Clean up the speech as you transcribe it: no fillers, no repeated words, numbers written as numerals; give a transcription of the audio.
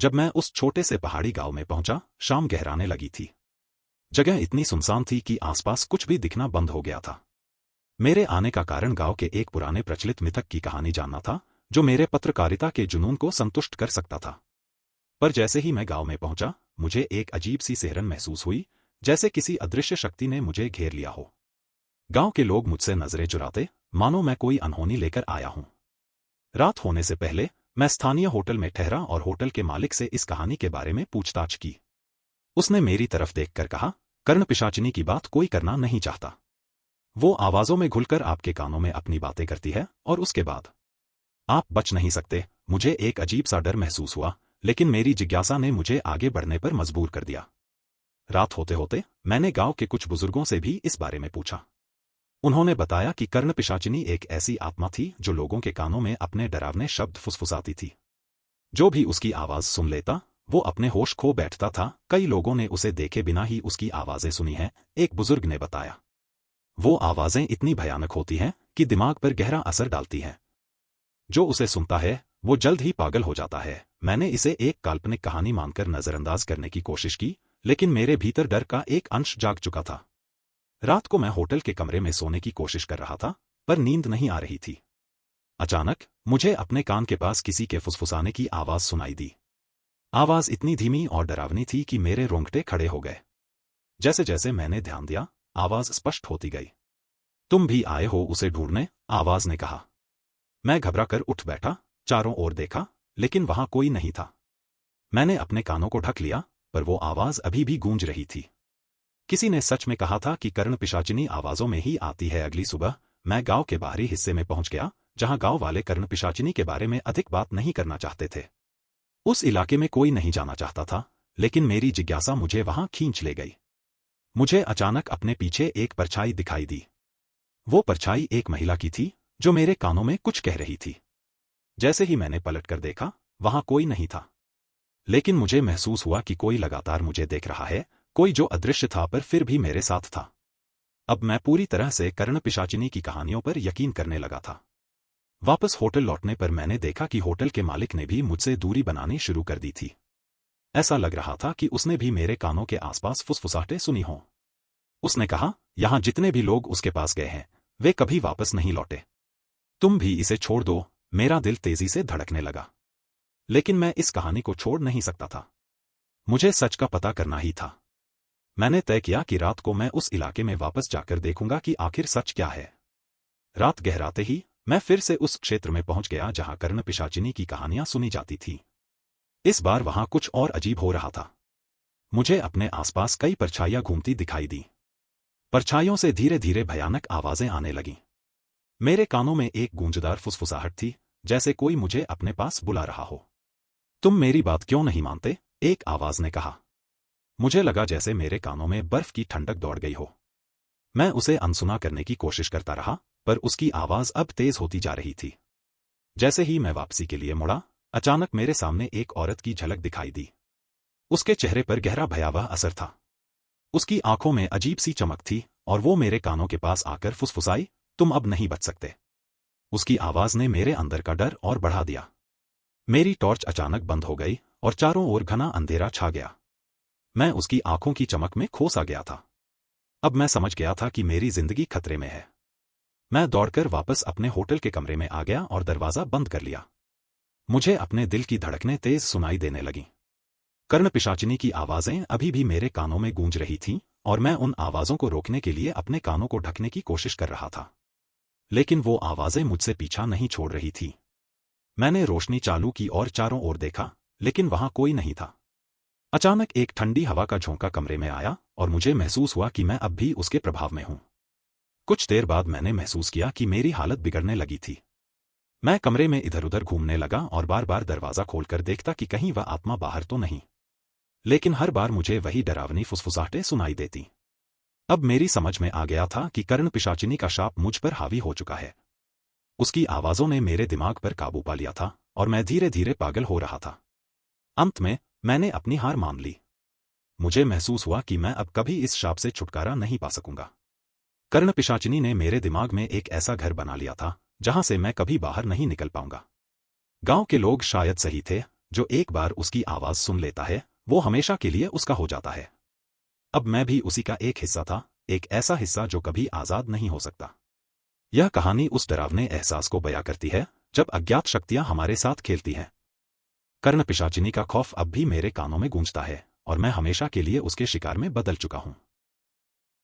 जब मैं उस छोटे से पहाड़ी गांव में पहुंचा, शाम गहराने लगी थी। जगह इतनी सुनसान थी कि आसपास कुछ भी दिखना बंद हो गया था। मेरे आने का कारण गांव के एक पुराने प्रचलित मिथक की कहानी जानना था, जो मेरे पत्रकारिता के जुनून को संतुष्ट कर सकता था। पर जैसे ही मैं गांव में पहुंचा, मुझे एक अजीब सी सिहरन महसूस हुई, जैसे किसी अदृश्य शक्ति ने मुझे घेर लिया हो। गांव के लोग मुझसे नजरें चुराते, मानो मैं कोई अनहोनी लेकर आया हूं। रात होने से पहले मैं स्थानीय होटल में ठहरा और होटल के मालिक से इस कहानी के बारे में पूछताछ की। उसने मेरी तरफ देखकर कहा, कर्ण पिशाचिनी की बात कोई करना नहीं चाहता। वो आवाजों में घुलकर आपके कानों में अपनी बातें करती है और उसके बाद आप बच नहीं सकते। मुझे एक अजीब सा डर महसूस हुआ, लेकिन मेरी जिज्ञासा ने मुझे आगे बढ़ने पर मजबूर कर दिया। रात होते होते मैंने गांव के कुछ बुजुर्गों से भी इस बारे में पूछा। उन्होंने बताया कि कर्ण पिशाचिनी एक ऐसी आत्मा थी जो लोगों के कानों में अपने डरावने शब्द फुसफुसाती थी। जो भी उसकी आवाज सुन लेता, वो अपने होश खो बैठता था। कई लोगों ने उसे देखे बिना ही उसकी आवाजें सुनी हैं, एक बुजुर्ग ने बताया। वो आवाजें इतनी भयानक होती हैं कि दिमाग पर गहरा असर डालती हैं। जो उसे सुनता है, वो जल्द ही पागल हो जाता है। मैंने इसे एक काल्पनिक कहानी मानकर नजरअंदाज करने की कोशिश की, लेकिन मेरे भीतर डर का एक अंश जाग चुका था। रात को मैं होटल के कमरे में सोने की कोशिश कर रहा था, पर नींद नहीं आ रही थी। अचानक मुझे अपने कान के पास किसी के फुसफुसाने की आवाज सुनाई दी। आवाज इतनी धीमी और डरावनी थी कि मेरे रोंगटे खड़े हो गए। जैसे जैसे मैंने ध्यान दिया, आवाज स्पष्ट होती गई। तुम भी आए हो उसे ढूंढने, आवाज ने कहा। मैं घबरा कर उठ बैठा, चारों ओर देखा, लेकिन वहां कोई नहीं था। मैंने अपने कानों को ढक लिया, पर वो आवाज अभी भी गूंज रही थी। किसी ने सच में कहा था कि कर्ण पिशाचिनी आवाजों में ही आती है। अगली सुबह मैं गांव के बाहरी हिस्से में पहुंच गया, जहां गांव वाले कर्ण पिशाचिनी के बारे में अधिक बात नहीं करना चाहते थे। उस इलाके में कोई नहीं जाना चाहता था, लेकिन मेरी जिज्ञासा मुझे वहां खींच ले गई। मुझे अचानक अपने पीछे एक परछाई दिखाई दी। वो परछाई एक महिला की थी, जो मेरे कानों में कुछ कह रही थी। जैसे ही मैंने पलटकर देखा, वहां कोई नहीं था, लेकिन मुझे महसूस हुआ कि कोई लगातार मुझे देख रहा है, कोई जो अदृश्य था पर फिर भी मेरे साथ था। अब मैं पूरी तरह से कर्ण पिशाचिनी की कहानियों पर यकीन करने लगा था। वापस होटल लौटने पर मैंने देखा कि होटल के मालिक ने भी मुझसे दूरी बनानी शुरू कर दी थी। ऐसा लग रहा था कि उसने भी मेरे कानों के आसपास फुसफुसाहटें सुनी हों। उसने कहा, यहां जितने भी लोग उसके पास गए हैं, वे कभी वापस नहीं लौटे। तुम भी इसे छोड़ दो। मेरा दिल तेजी से धड़कने लगा, लेकिन मैं इस कहानी को छोड़ नहीं सकता था। मुझे सच का पता करना ही था। मैंने तय किया कि रात को मैं उस इलाके में वापस जाकर देखूंगा कि आखिर सच क्या है। रात गहराते ही मैं फिर से उस क्षेत्र में पहुंच गया जहां कर्ण पिशाचिनी की कहानियां सुनी जाती थीं। इस बार वहां कुछ और अजीब हो रहा था। मुझे अपने आसपास कई परछाइयां घूमती दिखाई दी। परछाइयों से धीरे धीरे भयानक आवाजें आने लगीं। मेरे कानों में एक गूंजदार फुसफुसाहट थी, जैसे कोई मुझे अपने पास बुला रहा हो। तुम मेरी बात क्यों नहीं मानते? एक आवाज ने कहा। मुझे लगा जैसे मेरे कानों में बर्फ की ठंडक दौड़ गई हो। मैं उसे अनसुना करने की कोशिश करता रहा, पर उसकी आवाज अब तेज होती जा रही थी। जैसे ही मैं वापसी के लिए मुड़ा, अचानक मेरे सामने एक औरत की झलक दिखाई दी। उसके चेहरे पर गहरा भयावह असर था। उसकी आंखों में अजीब सी चमक थी, और वो मेरे कानों के पास आकर फुसफुसाई, तुम अब नहीं बच सकते। उसकी आवाज ने मेरे अंदर का डर और बढ़ा दिया। मेरी टॉर्च अचानक बंद हो गई और चारों ओर घना अंधेरा छा गया। मैं उसकी आंखों की चमक में खो सा गया था। अब मैं समझ गया था कि मेरी जिंदगी खतरे में है। मैं दौड़कर वापस अपने होटल के कमरे में आ गया और दरवाजा बंद कर लिया। मुझे अपने दिल की धड़कनें तेज सुनाई देने लगीं। कर्ण पिशाचिनी की आवाजें अभी भी मेरे कानों में गूंज रही थीं, और मैं उन आवाजों को रोकने के लिए अपने कानों को ढकने की कोशिश कर रहा था। लेकिन वो आवाजें मुझसे पीछा नहीं छोड़ रही थीं। मैंने रोशनी चालू की और चारों ओर देखा, लेकिन वहां कोई नहीं था। अचानक एक ठंडी हवा का झोंका कमरे में आया, और मुझे महसूस हुआ कि मैं अब भी उसके प्रभाव में हूं। कुछ देर बाद मैंने महसूस किया कि मेरी हालत बिगड़ने लगी थी। मैं कमरे में इधर उधर घूमने लगा और बार बार दरवाजा खोलकर देखता कि कहीं वह आत्मा बाहर तो नहीं। लेकिन हर बार मुझे वही डरावनी फुसफुसाहटें सुनाई देती। अब मेरी समझ में आ गया था कि कर्ण पिशाचिनी का शाप मुझ पर हावी हो चुका है। उसकी आवाजों ने मेरे दिमाग पर काबू पा लिया था, और मैं धीरे धीरे पागल हो रहा था। अंत में मैंने अपनी हार मान ली। मुझे महसूस हुआ कि मैं अब कभी इस शाप से छुटकारा नहीं पा सकूंगा। कर्ण पिशाचिनी ने मेरे दिमाग में एक ऐसा घर बना लिया था, जहां से मैं कभी बाहर नहीं निकल पाऊंगा। गांव के लोग शायद सही थे, जो एक बार उसकी आवाज सुन लेता है वो हमेशा के लिए उसका हो जाता है। अब मैं भी उसी का एक हिस्सा था, एक ऐसा हिस्सा जो कभी आजाद नहीं हो सकता। यह कहानी उस डरावने एहसास को बयां करती है जब अज्ञात शक्तियां हमारे साथ खेलती हैं। कर्ण पिशाचिनी का खौफ अब भी मेरे कानों में गूंजता है और मैं हमेशा के लिए उसके शिकार में बदल चुका हूं।